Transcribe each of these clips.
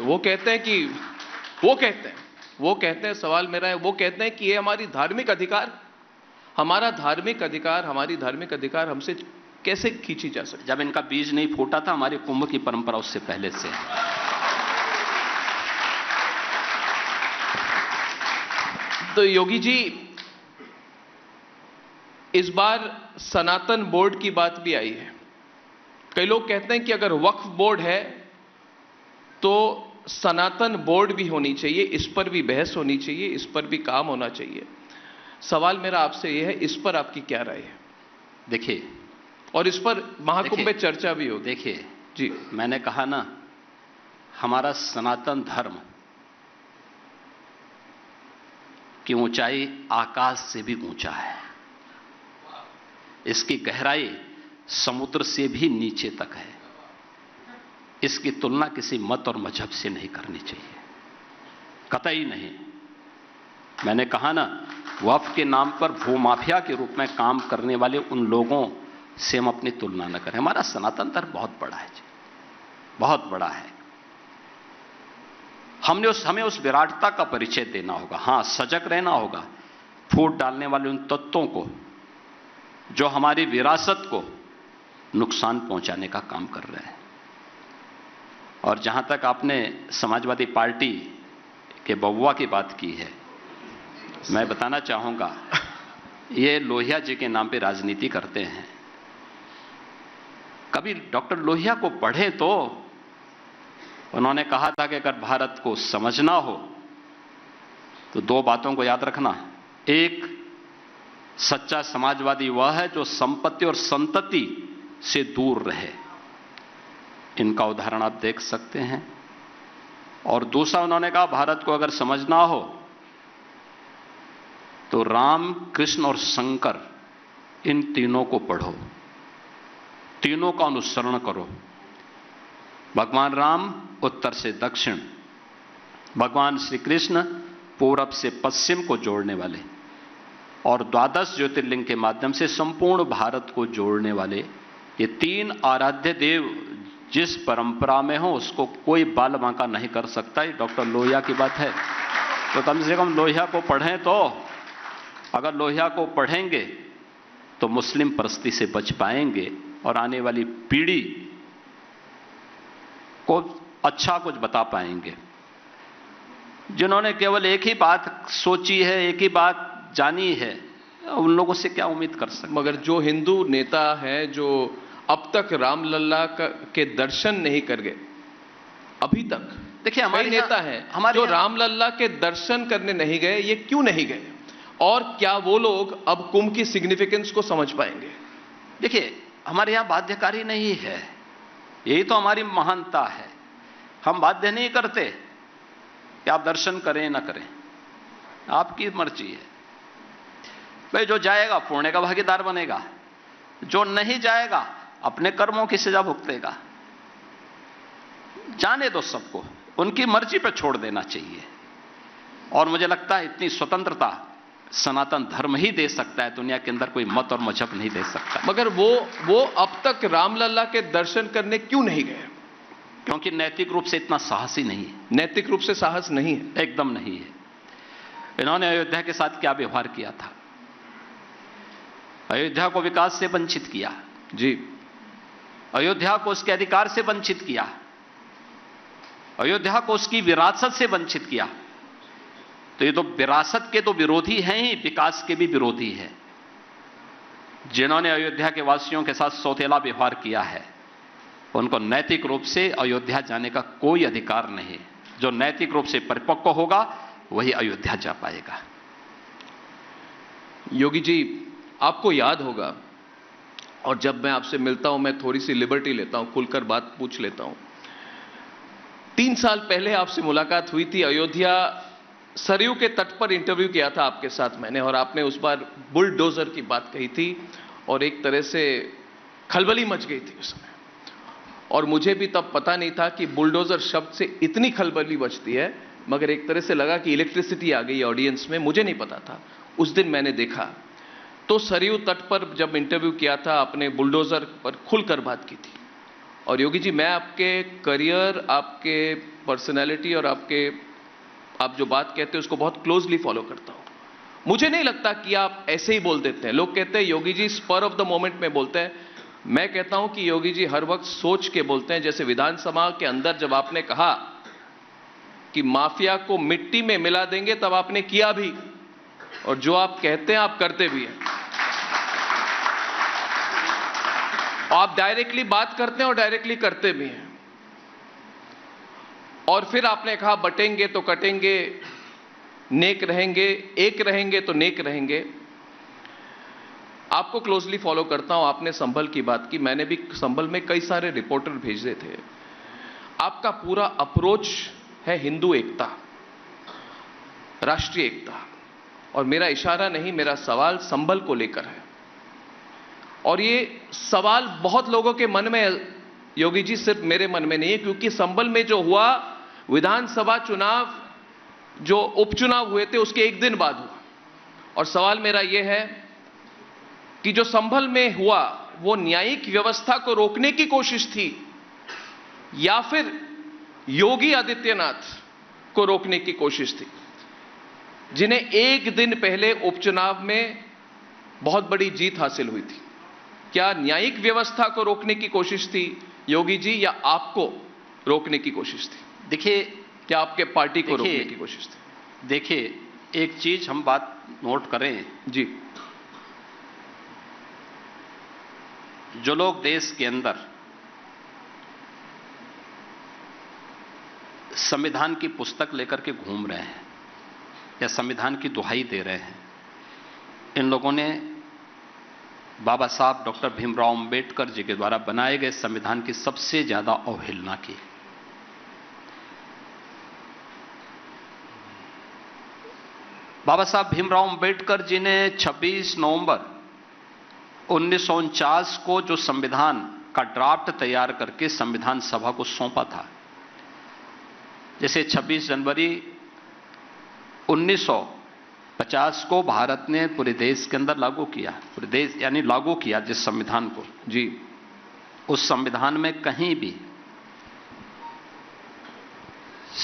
वो कहते हैं सवाल मेरा है, वो कहते हैं कि ये हमारी धार्मिक अधिकार, हमारी धार्मिक अधिकार हमसे कैसे खींची जा सकती। जब इनका बीज नहीं फूटा था, हमारी कुंभ की परंपरा उससे पहले से। तो योगी जी, इस बार सनातन बोर्ड की बात भी आई है। कई लोग कहते हैं कि अगर वक्फ बोर्ड है तो सनातन बोर्ड भी होनी चाहिए, इस पर भी बहस होनी चाहिए, इस पर भी काम होना चाहिए। सवाल मेरा आपसे यह है, इस पर आपकी क्या राय है? देखिए, और इस पर महाकुंभ में चर्चा भी होगी। देखिए जी, मैंने कहा ना, हमारा सनातन धर्म की ऊंचाई आकाश से भी ऊंचा है, इसकी गहराई समुद्र से भी नीचे तक है। इसकी तुलना किसी मत और मजहब से नहीं करनी चाहिए, कतई नहीं। मैंने कहा ना, वक्फ के नाम पर भूमाफिया के रूप में काम करने वाले उन लोगों से हम अपनी तुलना न करें। हमारा सनातन धर्म बहुत बड़ा है जी, बहुत बड़ा है। हमें उस विराटता का परिचय देना होगा। हां, सजग रहना होगा फूट डालने वाले उन तत्वों को जो हमारी विरासत को नुकसान पहुंचाने का काम कर रहे हैं। और जहां तक आपने समाजवादी पार्टी के बउआ की बात की है, मैं बताना चाहूंगा, ये लोहिया जी के नाम पे राजनीति करते हैं। कभी डॉक्टर लोहिया को पढ़े तो उन्होंने कहा था कि अगर भारत को समझना हो तो दो बातों को याद रखना। एक, सच्चा समाजवादी वह है जो संपत्ति और संतति से दूर रहे। इनका उदाहरण आप देख सकते हैं। और दूसरा, उन्होंने कहा भारत को अगर समझना हो तो राम, कृष्ण और शंकर, इन तीनों को पढ़ो, तीनों का अनुसरण करो। भगवान राम उत्तर से दक्षिण, भगवान श्री कृष्ण पूरब से पश्चिम को जोड़ने वाले, और 12 ज्योतिर्लिंग के माध्यम से संपूर्ण भारत को जोड़ने वाले ये तीन आराध्य देव जिस परंपरा में हो उसको कोई बाल बांका नहीं कर सकता। ये डॉक्टर लोहिया की बात है। तो कम से कम लोहिया को पढ़ें। तो अगर लोहिया को पढ़ेंगे तो मुस्लिम परस्ती से बच पाएंगे और आने वाली पीढ़ी को अच्छा कुछ बता पाएंगे। जिन्होंने केवल एक ही बात सोची है, एक ही बात जानी है, उन लोगों से क्या उम्मीद कर सकते। मगर जो हिंदू नेता है जो अब तक रामलला के दर्शन नहीं कर गए, अभी तक, देखिए हमारे नेता हैं जो रामलला के दर्शन करने नहीं गए, ये क्यों नहीं गए? और क्या वो लोग अब कुंभ की सिग्निफिकेंस को समझ पाएंगे? देखिए, हमारे यहां बाध्यकारी नहीं है, यही तो हमारी महानता है। हम बाध्य नहीं करते कि आप दर्शन करें ना करें, आपकी मर्जी है। भाई, जो जाएगा पुण्य का भागीदार बनेगा, जो नहीं जाएगा अपने कर्मों की सजा भुगतेगा। जाने दो सबको, उनकी मर्जी पर छोड़ देना चाहिए। और मुझे लगता है इतनी स्वतंत्रता सनातन धर्म ही दे सकता है, दुनिया के अंदर कोई मत और मजहब नहीं दे सकता। मगर वो अब तक रामलला के दर्शन करने क्यों नहीं गए? क्योंकि नैतिक रूप से इतना साहस ही नहीं है। नैतिक रूप से साहस नहीं है, एकदम नहीं है। इन्होंने अयोध्या के साथ क्या व्यवहार किया था? अयोध्या को विकास से वंचित किया जी, अयोध्या को उसके अधिकार से वंचित किया, अयोध्या को उसकी विरासत से वंचित किया। तो ये तो विरासत के तो विरोधी हैं ही, विकास के भी विरोधी हैं। जिन्होंने अयोध्या के वासियों के साथ सौतेला व्यवहार किया है, उनको नैतिक रूप से अयोध्या जाने का कोई अधिकार नहीं। जो नैतिक रूप से परिपक्व होगा वही अयोध्या जा पाएगा। योगी जी, आपको याद होगा, और जब मैं आपसे मिलता हूं मैं थोड़ी सी लिबर्टी लेता हूं, खुलकर बात पूछ लेता हूं। 3 साल पहले आपसे मुलाकात हुई थी, अयोध्या सरयू के तट पर इंटरव्यू किया था आपके साथ मैंने, और आपने उस बार बुलडोजर की बात कही थी और एक तरह से खलबली मच गई थी उसमें। और मुझे भी तब पता नहीं था कि बुलडोजर शब्द से इतनी खलबली मचती है, मगर एक तरह से लगा कि इलेक्ट्रिसिटी आ गई ऑडियंस में, मुझे नहीं पता था। उस दिन मैंने देखा तो सरयू तट पर जब इंटरव्यू किया था, आपने बुलडोजर पर खुलकर बात की थी। और योगी जी, मैं आपके करियर, आपके पर्सनैलिटी और आप जो बात कहते हैं उसको बहुत क्लोजली फॉलो करता हूं। मुझे नहीं लगता कि आप ऐसे ही बोल देते हैं। लोग कहते हैं Yogi ji spur of the moment में बोलते हैं। मैं कहता हूं कि योगी जी हर वक्त सोच के बोलते हैं। जैसे विधानसभा के अंदर जब आपने कहा कि माफिया को मिट्टी में मिला देंगे, तब आपने किया भी, और जो आप कहते हैं आप करते भी हैं। आप डायरेक्टली बात करते हैं और डायरेक्टली करते भी हैं। और फिर आपने कहा बटेंगे तो कटेंगे, नेक रहेंगे, एक रहेंगे तो नेक रहेंगे। आपको क्लोजली फॉलो करता हूं। आपने संभल की बात की, मैंने भी संभल में कई सारे रिपोर्टर भेजे थे। आपका पूरा अप्रोच है हिंदू एकता, राष्ट्रीय एकता, और मेरा इशारा नहीं, मेरा सवाल संभल को लेकर है। और ये सवाल बहुत लोगों के मन में है योगी जी, सिर्फ मेरे मन में नहीं है, क्योंकि संभल में जो हुआ विधानसभा चुनाव, जो उपचुनाव हुए थे उसके एक दिन बाद हुआ। और सवाल मेरा यह है कि जो संभल में हुआ वो न्यायिक व्यवस्था को रोकने की कोशिश थी या फिर योगी आदित्यनाथ को रोकने की कोशिश थी, जिन्हें एक दिन पहले उपचुनाव में बहुत बड़ी जीत हासिल हुई थी? क्या न्यायिक व्यवस्था को रोकने की कोशिश थी योगी जी, या आपको रोकने की कोशिश थी? देखिए, क्या आपके पार्टी को रोकने की कोशिश थी? देखिए, एक चीज हम बात नोट करें जी। जो लोग देश के अंदर संविधान की पुस्तक लेकर के घूम रहे हैं या संविधान की दुहाई दे रहे हैं, इन लोगों ने बाबा साहब डॉक्टर भीमराव अंबेडकर जी के द्वारा बनाए गए संविधान की सबसे ज्यादा अवहेलना की। बाबा साहब भीमराव अंबेडकर जी ने 26 नवंबर 1949 को जो संविधान का ड्राफ्ट तैयार करके संविधान सभा को सौंपा था, जैसे 26 जनवरी 1950 को भारत ने पूरे देश के अंदर लागू किया, पूरे देश यानी लागू किया जिस संविधान को, जी, उस संविधान में कहीं भी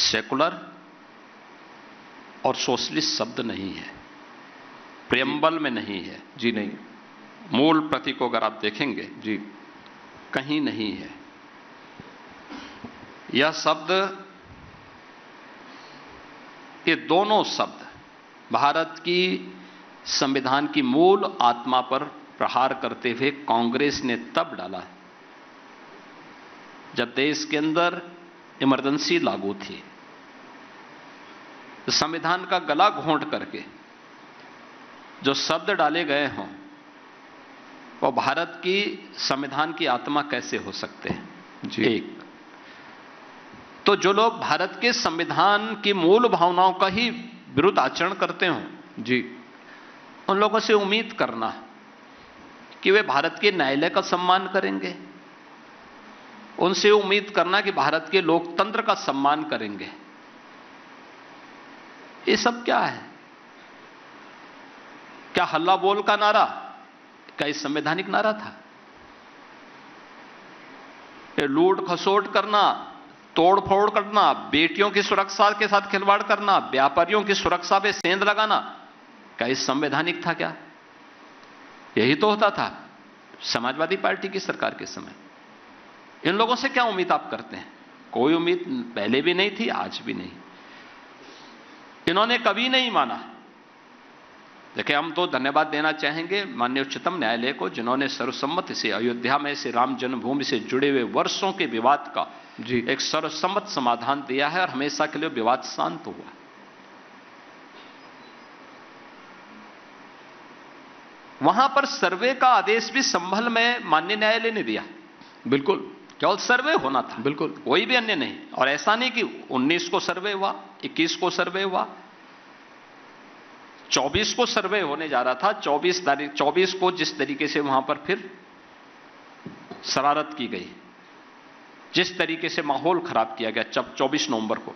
सेकुलर और सोशलिस्ट शब्द नहीं है, प्रियम्बल में नहीं है। जी नहीं। मूल प्रति को अगर आप देखेंगे, जी, कहीं नहीं है। यह शब्द, ये दोनों शब्द भारत की संविधान की मूल आत्मा पर प्रहार करते हुए कांग्रेस ने तब डाला जब देश के अंदर इमरजेंसी लागू थी। संविधान का गला घोंट करके जो शब्द डाले गए हों, वो भारत की संविधान की आत्मा कैसे हो सकते हैं? जी। एक तो जो लोग भारत के संविधान की मूल भावनाओं का ही विरुद्ध आचरण करते हों, जी, उन लोगों से उम्मीद करना कि वे भारत के न्यायालय का सम्मान करेंगे, उनसे उम्मीद करना कि भारत के लोकतंत्र का सम्मान करेंगे, ये सब क्या है? क्या हल्ला बोल का नारा, क्या ये संवैधानिक नारा था? ये लूट खसोट करना, तोड़ फोड़ करना, बेटियों की सुरक्षा के साथ खिलवाड़ करना, व्यापारियों की सुरक्षा पे सेंध लगाना, क्या ये संवैधानिक था? क्या यही तो होता था समाजवादी पार्टी की सरकार के समय। इन लोगों से क्या उम्मीद आप करते हैं? कोई उम्मीद पहले भी नहीं थी, आज भी नहीं। इन्होंने कभी नहीं माना। देखिए, हम तो धन्यवाद देना चाहेंगे माननीय उच्चतम न्यायालय को, जिन्होंने सर्वसम्मति से अयोध्या में से राम जन्मभूमि से जुड़े हुए वर्षों के विवाद का जी, एक सर्वसम्मत समाधान दिया है और हमेशा के लिए विवाद शांत हुआ। वहां पर सर्वे का आदेश भी संभल में माननीय न्यायालय ने दिया। बिल्कुल, केवल सर्वे होना था, बिल्कुल, कोई भी अन्य नहीं। और ऐसा नहीं कि 19 को सर्वे हुआ, 21 को सर्वे हुआ, 24 को सर्वे होने जा रहा था। 24 को जिस तरीके से वहां पर फिर शरारत की गई, जिस तरीके से माहौल खराब किया गया 24 नवंबर को,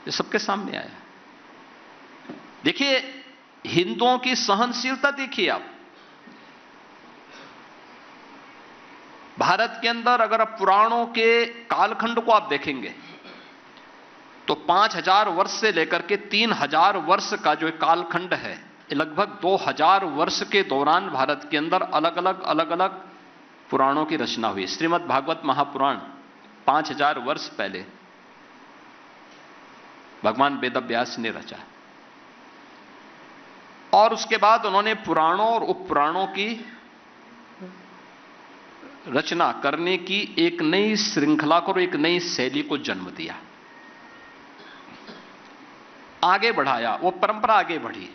ये सबके सामने आया। देखिए, हिंदुओं की सहनशीलता देखिए आप। भारत के अंदर अगर आप पुराणों के कालखंड को आप देखेंगे तो 5000 वर्ष से लेकर के 3000 वर्ष का जो कालखंड है, लगभग 2000 वर्ष के दौरान भारत के अंदर अलग अलग पुराणों की रचना हुई। श्रीमद् भागवत महापुराण 5000 वर्ष पहले भगवान वेदव्यास ने रचा और उसके बाद उन्होंने पुराणों और उपपुराणों की रचना करने की एक नई श्रृंखला को, एक नई शैली को जन्म दिया, आगे बढ़ाया, वो परंपरा आगे बढ़ी।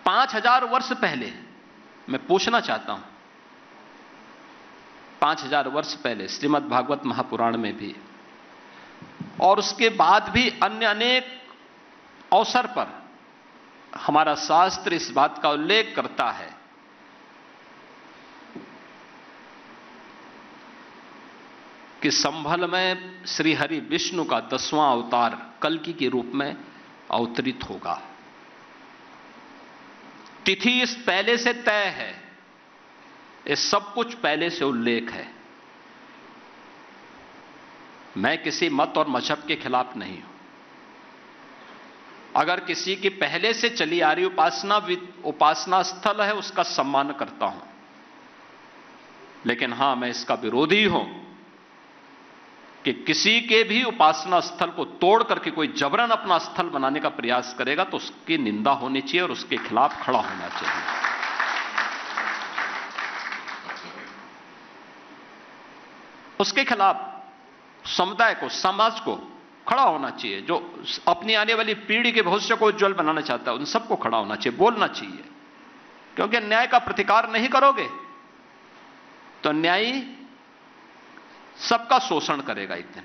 5000 वर्ष पहले मैं पूछना चाहता हूं, 5000 वर्ष पहले श्रीमद् भागवत महापुराण में भी और उसके बाद भी अन्य अनेक अवसर पर हमारा शास्त्र इस बात का उल्लेख करता है कि संभल में श्री हरि विष्णु का 10वां अवतार कल्कि के रूप में अवतरित होगा। तिथि इस पहले से तय है, ये सब कुछ पहले से उल्लेख है। मैं किसी मत और मजहब के खिलाफ नहीं हूं। अगर किसी की पहले से चली आ रही उपासना स्थल है, उसका सम्मान करता हूं, लेकिन हां, मैं इसका विरोधी हूं कि किसी के भी उपासना स्थल को तोड़ करके कोई जबरन अपना स्थल बनाने का प्रयास करेगा तो उसकी निंदा होनी चाहिए और उसके खिलाफ खड़ा होना चाहिए। उसके खिलाफ समुदाय को, समाज को खड़ा होना चाहिए। जो अपनी आने वाली पीढ़ी के भविष्य को उज्जवल बनाना चाहता है, उन सबको खड़ा होना चाहिए, बोलना चाहिए। क्योंकि न्याय का प्रतिकार नहीं करोगे तो न्यायी सबका शोषण करेगा एक दिन।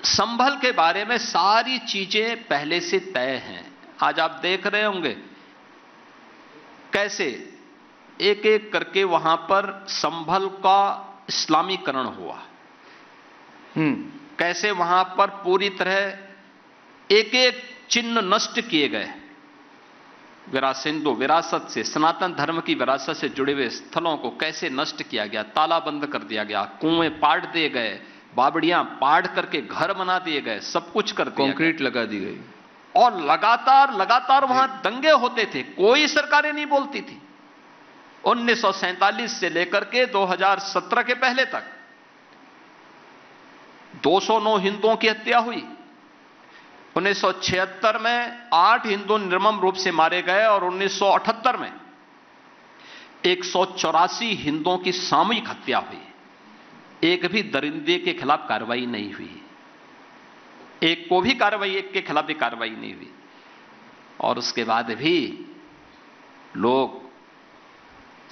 संभल के बारे में सारी चीजें पहले से तय हैं। आज आप देख रहे होंगे कैसे एक एक करके वहां पर संभल का इस्लामीकरण हुआ, कैसे वहां पर पूरी तरह एक एक चिन्ह नष्ट किए गए। हिंदू विरासत से, सनातन धर्म की विरासत से जुड़े हुए स्थलों को कैसे नष्ट किया गया, तालाबंद कर दिया गया, कुएं पाट दिए गए, बावड़ियां पाट करके घर बना दिए गए, सब कुछ कर दिया, कंक्रीट लगा दी गई और लगातार वहां दंगे होते थे, कोई सरकारें नहीं बोलती थी। 1947 से लेकर के 2017 के पहले तक 209 हिंदुओं की हत्या हुई। 1976 में 8 हिंदू निर्मम रूप से मारे गए और 1978 में 184 हिंदुओं की सामूहिक हत्या हुई। एक भी दरिंदे के खिलाफ कार्रवाई नहीं हुई, एक के खिलाफ भी कार्रवाई नहीं हुई। और उसके बाद भी लोग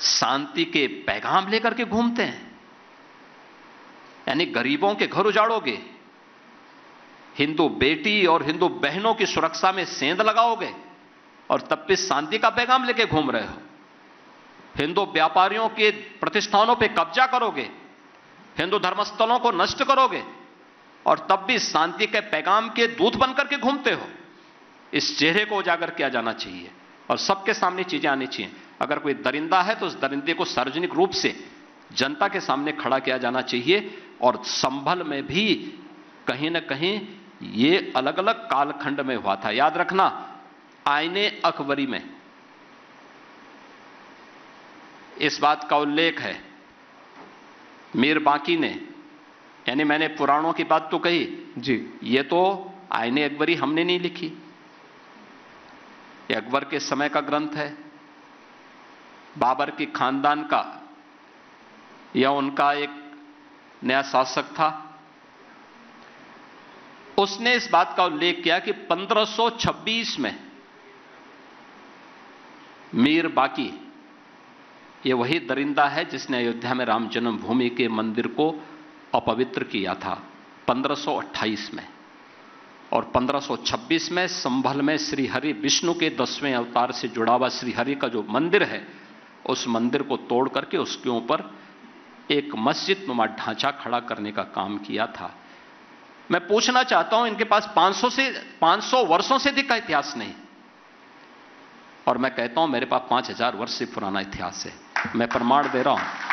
शांति के पैगाम लेकर के घूमते हैं। यानी गरीबों के घर उजाड़ोगे, हिंदू बेटी और हिंदू बहनों की सुरक्षा में सेंध लगाओगे और तब भी शांति का पैगाम लेके घूम रहे हो। हिंदू व्यापारियों के प्रतिष्ठानों पे कब्जा करोगे, हिंदू धर्मस्थलों को नष्ट करोगे और तब भी शांति के पैगाम के दूत बनकर के घूमते हो। इस चेहरे को उजागर किया जाना चाहिए और सबके सामने चीजें आनी चाहिए। अगर कोई दरिंदा है तो उस दरिंदे को सार्वजनिक रूप से जनता के सामने खड़ा किया जाना चाहिए। और संभल में भी कहीं ना कहीं ये अलग अलग कालखंड में हुआ था। याद रखना, आईने अकबरी में इस बात का उल्लेख है। मीर बाकी ने, यानी मैंने पुराणों की बात तो कही जी, ये तो आईने अकबरी हमने नहीं लिखी, ये अकबर के समय का ग्रंथ है। बाबर की खानदान का या उनका एक नया शासक था, उसने इस बात का उल्लेख किया कि 1526 में मीर बाकी, ये वही दरिंदा है जिसने अयोध्या में राम जन्मभूमि के मंदिर को अपवित्र किया था 1528 में। और 1526 में संभल में श्री हरि विष्णु के 10वें अवतार से जुड़ा हुआ श्री हरि का जो मंदिर है, उस मंदिर को तोड़ करके उसके ऊपर एक मस्जिद नुमा ढांचा खड़ा करने का काम किया था। मैं पूछना चाहता हूं, इनके पास 500 वर्षों से अधिक का इतिहास नहीं, और मैं कहता हूं मेरे पास 5000 वर्ष से पुराना इतिहास है, मैं प्रमाण दे रहा हूं।